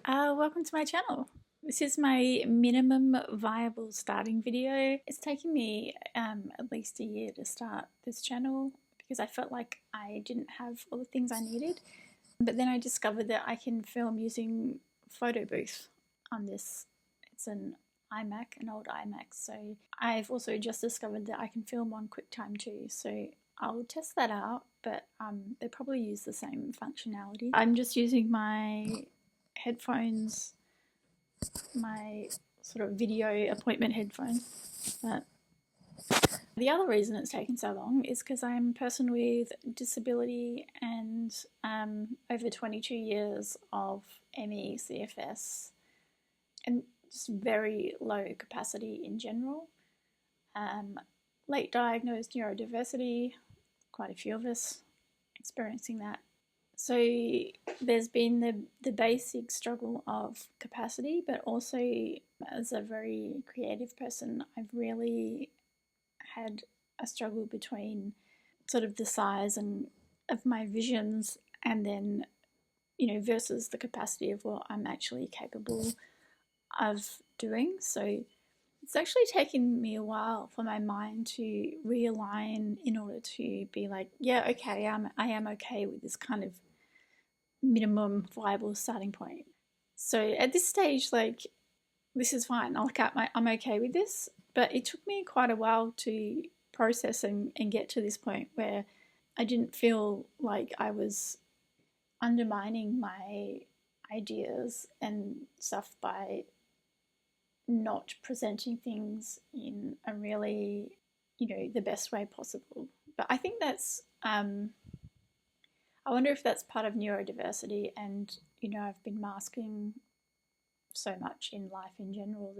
Welcome to my channel. This is my minimum viable starting video. It's taken me at least a year to start this channel because I felt like I didn't have all the things I needed. But then I discovered that I can film using photo booth on this. It's an iMac, an old iMac. So I've also just discovered that I can film on QuickTime too. So I'll test that out, but they probably use the same functionality. I'm just using my headphones, my sort of video appointment headphones. But the other reason it's taken so long is because I'm a person with disability and over 22 years of ME, CFS, and just very low capacity in general. Late diagnosed neurodiversity, quite a few of us experiencing that. So there's been the basic struggle of capacity, but also as a very creative person, I've really had a struggle between sort of the size and of my visions and then, versus the capacity of what I'm actually capable of doing. So it's actually taken me a while for my mind to realign in order to be like, yeah, okay, I am okay with this kind of minimum viable starting point. So at this stage, like, this is fine. I'm okay with this. But it took me quite a while to process and get to this point where I didn't feel like I was undermining my ideas and stuff by not presenting things in a really, the best way possible. But I think that's, I wonder if that's part of neurodiversity, and, I've been masking so much in life in general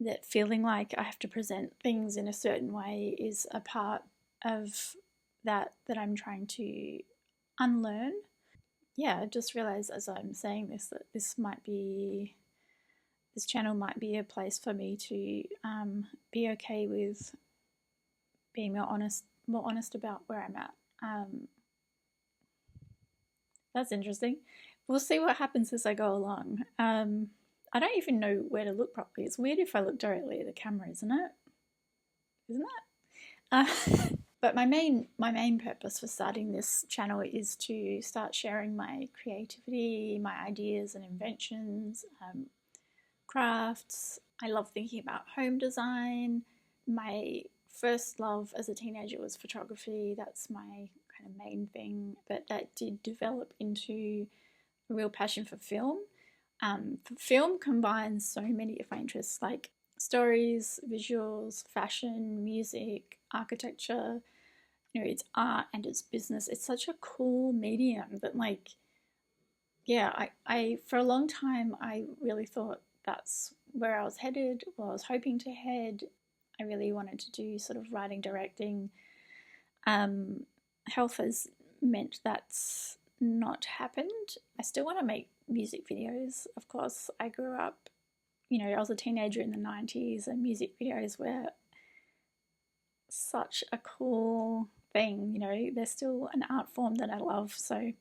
that feeling like I have to present things in a certain way is a part of that I'm trying to unlearn. Yeah, I just realized as I'm saying this that this channel might be a place for me to be okay with being more honest about where I'm at. That's interesting. We'll see what happens as I go along. I don't even know where to look properly. It's weird if I look directly at the camera, isn't it? Isn't it? But my main purpose for starting this channel is to start sharing my creativity, my ideas and inventions, crafts. I love thinking about home design. My first love as a teenager was photography. That's my kind of main thing, but that did develop into a real passion for film. Film combines so many of my interests, like stories, visuals, fashion, music, architecture. It's art and it's business. It's such a cool medium that, like, yeah, I for a long time I really thought that's where I was headed, or I was hoping to head. I really wanted to do sort of writing, directing. Health has meant that's not happened. I still want to make music videos, of course. I grew up, I was a teenager in the 90s, and music videos were such a cool thing. They're still an art form that I love, so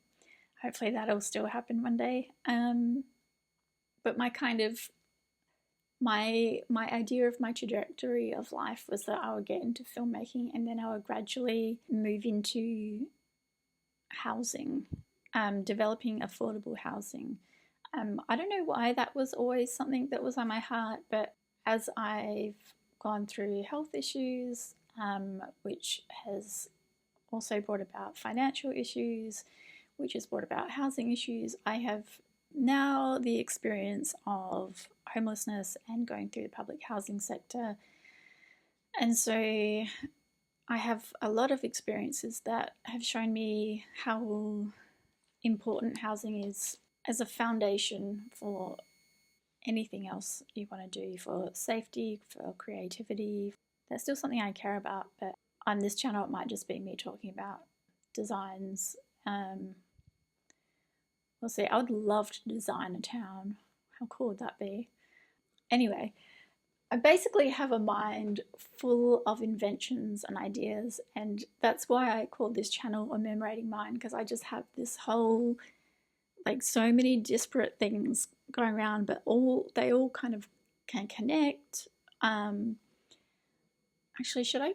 hopefully that'll still happen one day. But my idea of my trajectory of life was that I would get into filmmaking and then I would gradually move into housing, developing affordable housing. I don't know why that was always something that was on my heart, but as I've gone through health issues, which has also brought about financial issues, which has brought about housing issues, I have now the experience of homelessness and going through the public housing sector. And so I have a lot of experiences that have shown me how important housing is as a foundation for anything else you want to do, for safety, for creativity. That's still something I care about, but on this channel it might just be me talking about designs. We'll see. I would love to design a town. How cool would that be? Anyway, I basically have a mind full of inventions and ideas, and that's why I called this channel A Memorating Mind, because I just have this whole like so many disparate things going around, but they all kind of can connect. Actually, should I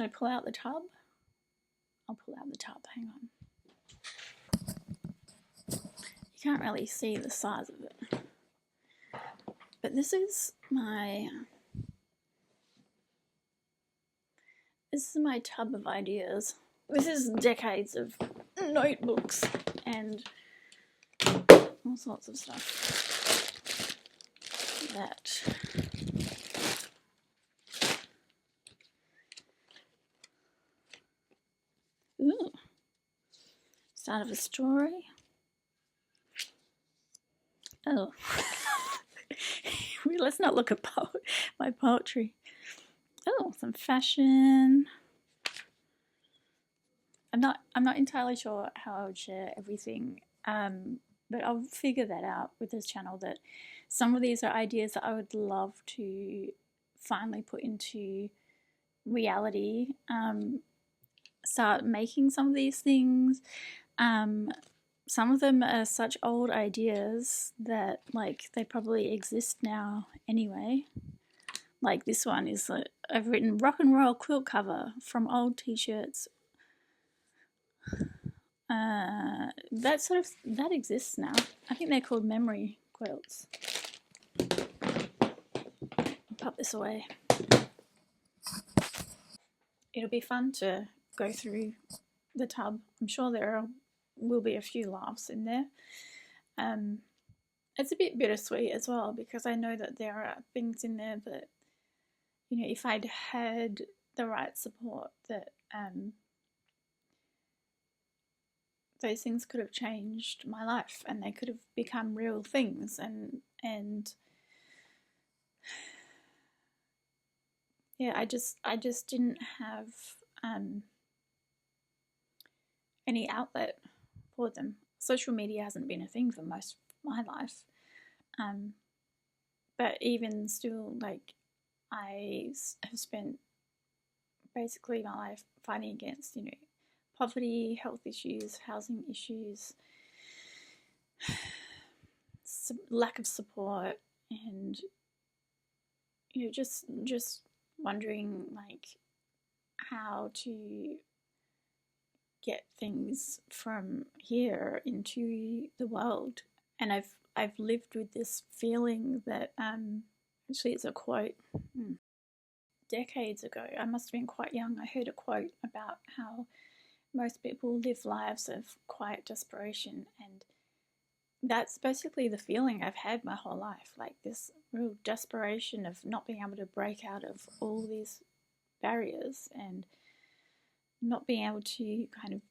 pull out the tub? I'll pull out the tub. Hang on. You can't really see the size of it, but this is my tub of ideas. This is decades of notebooks and all sorts of stuff that ooh, start of a story. Oh, let's not look at my poetry. Oh, some fashion. I'm not entirely sure how I would share everything, but I'll figure that out with this channel. That some of these are ideas that I would love to finally put into reality. Start making some of these things. Some of them are such old ideas that like they probably exist now anyway. Like this one is I've written rock and roll quilt cover from old t-shirts. That exists now. I think they're called memory quilts. I'll pop this away. It'll be fun to go through the tub. I'm sure there will be a few laughs in there. It's a bit bittersweet as well, because I know that there are things in there that, you know, if I'd had the right support, that those things could have changed my life and they could have become real things, and yeah, I just didn't have any outlet for them. Social media hasn't been a thing for most of my life, but even still, like, I have spent basically my life fighting against, you know, poverty, health issues, housing issues, lack of support, and, you know, just wondering like how to get things from here into the world. And I've lived with this feeling that actually it's a quote. Decades ago, I must have been quite young, I heard a quote about how most people live lives of quiet desperation, and that's basically the feeling I've had my whole life, like this real desperation of not being able to break out of all these barriers and not being able to kind of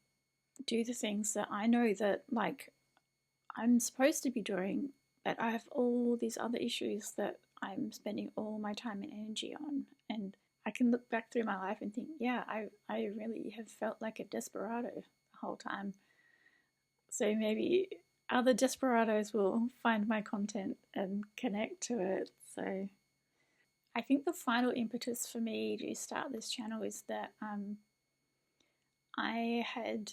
do the things that I know that like I'm supposed to be doing, but I have all these other issues that I'm spending all my time and energy on. And I can look back through my life and think, yeah, I really have felt like a desperado the whole time. So maybe other desperados will find my content and connect to it. So I think the final impetus for me to start this channel is that I had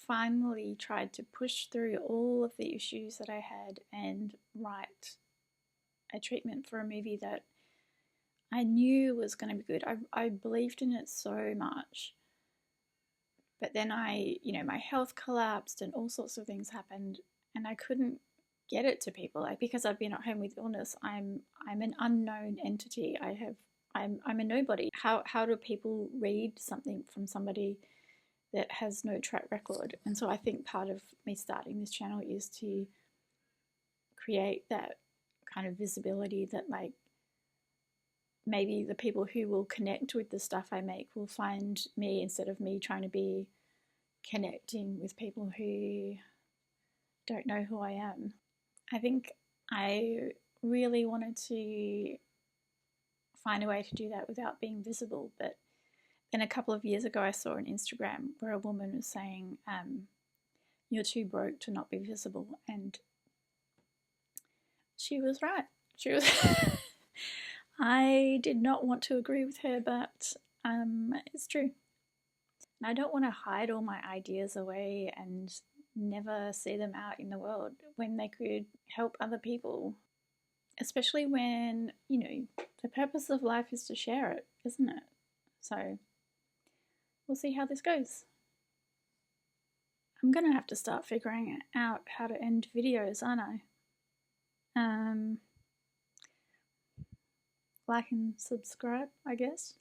finally tried to push through all of the issues that I had and write a treatment for a movie that I knew was going to be good. I believed in it so much. But then my health collapsed and all sorts of things happened, and I couldn't get it to people. Like, because I've been at home with illness, I'm an unknown entity. I'm a nobody. How do people read something from somebody that has no track record? And so I think part of me starting this channel is to create that kind of visibility, that like maybe the people who will connect with the stuff I make will find me, instead of me trying to be connecting with people who don't know who I am. I think I really wanted to find a way to do that without being visible, but then a couple of years ago I saw on Instagram where a woman was saying, you're too broke to not be visible, and she was right. She was I did not want to agree with her, but it's true. And I don't want to hide all my ideas away and never see them out in the world when they could help other people, especially when, you know, the purpose of life is to share it, isn't it? So we'll see how this goes. I'm gonna have to start figuring out how to end videos, aren't I? Like and subscribe, I guess.